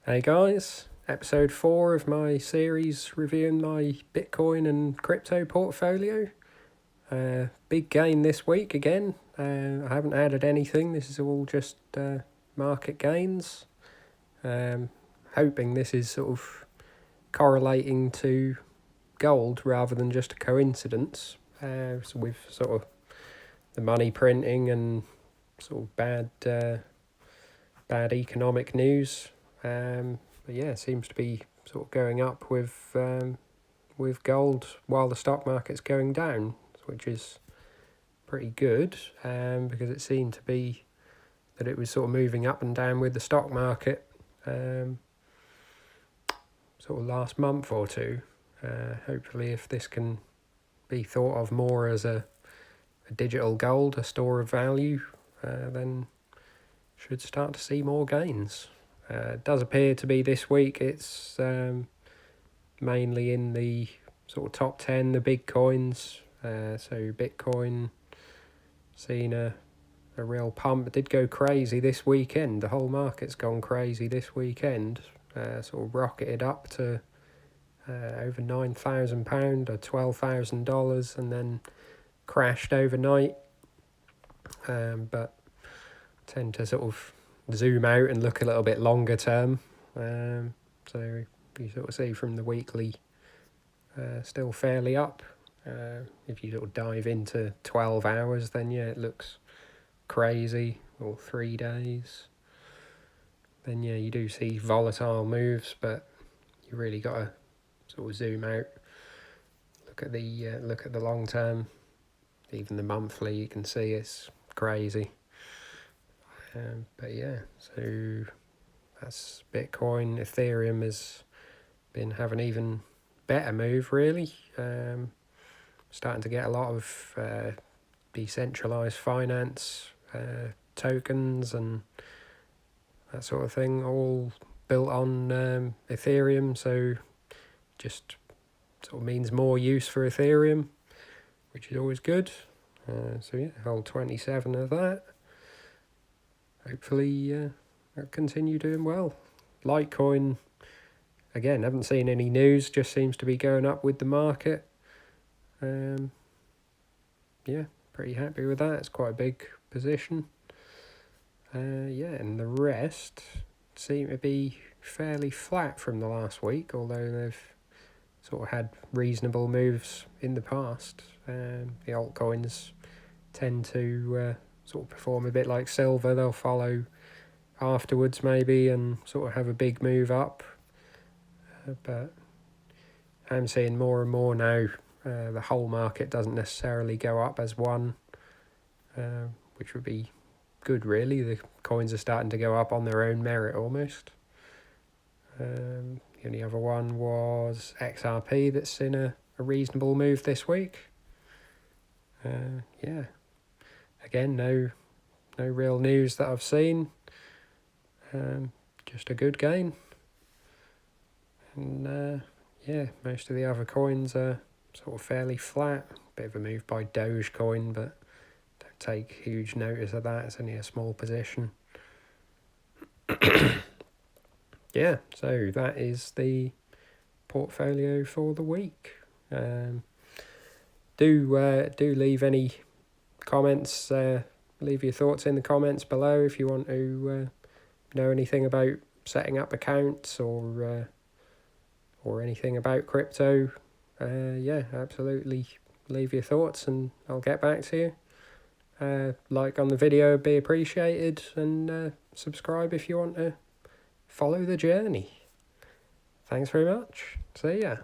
Hey guys, episode 4 of my series reviewing my Bitcoin and crypto portfolio. Big gain this week again. I haven't added anything, this is all just market gains. Hoping this is sort of correlating to gold rather than just a coincidence. So with sort of the money printing and sort of bad economic news. But yeah, it seems to be sort of going up with gold while the stock market's going down, which is pretty good because it seemed to be that it was sort of moving up and down with the stock market sort of last month or two. Hopefully if this can be thought of more as a digital gold, a store of value, then should start to see more gains. It does appear to be this week it's mainly in the sort of top 10, the big coins. So Bitcoin seen a real pump. It did go crazy this weekend. The whole market's gone crazy this weekend. Sort of rocketed up to over £9,000 or $12,000 and then crashed overnight. But tend to sort of zoom out and look a little bit longer term. So you sort of see from the weekly still fairly up. If you sort of dive into 12 hours, then yeah, it looks crazy, or 3 days. Then yeah, you do see volatile moves, but you really got to sort of zoom out. Look at the long term, even the monthly. You can see it's crazy. But yeah, so that's Bitcoin. Ethereum has been having an even better move, really. Starting to get a lot of decentralized finance tokens and that sort of thing, all built on Ethereum. So just sort of means more use for Ethereum, which is always good. So yeah, hold 27 of that. Hopefully I'll continue doing well. Litecoin, again, haven't seen any news, just seems to be going up with the market. Yeah, pretty happy with that. It's quite a big position. And the rest seem to be fairly flat from the last week, although they've sort of had reasonable moves in the past. The altcoins tend to sort of perform a bit like silver. They'll follow afterwards maybe and sort of have a big move up. But I'm seeing more and more now the whole market doesn't necessarily go up as one, which would be good really. The coins are starting to go up on their own merit almost. The only other one was XRP that's in a reasonable move this week. Yeah. Again, no real news that I've seen. Just a good gain. And yeah, most of the other coins are sort of fairly flat. Bit of a move by Dogecoin, but don't take huge notice of that. It's only a small position. Yeah, so that is the portfolio for the week. Do leave any comments. Leave your thoughts in the comments below if you want to know anything about setting up accounts or anything about crypto. Yeah, absolutely. Leave your thoughts and I'll get back to you. Like on the video would be appreciated, and subscribe if you want to follow the journey. Thanks very much. See ya.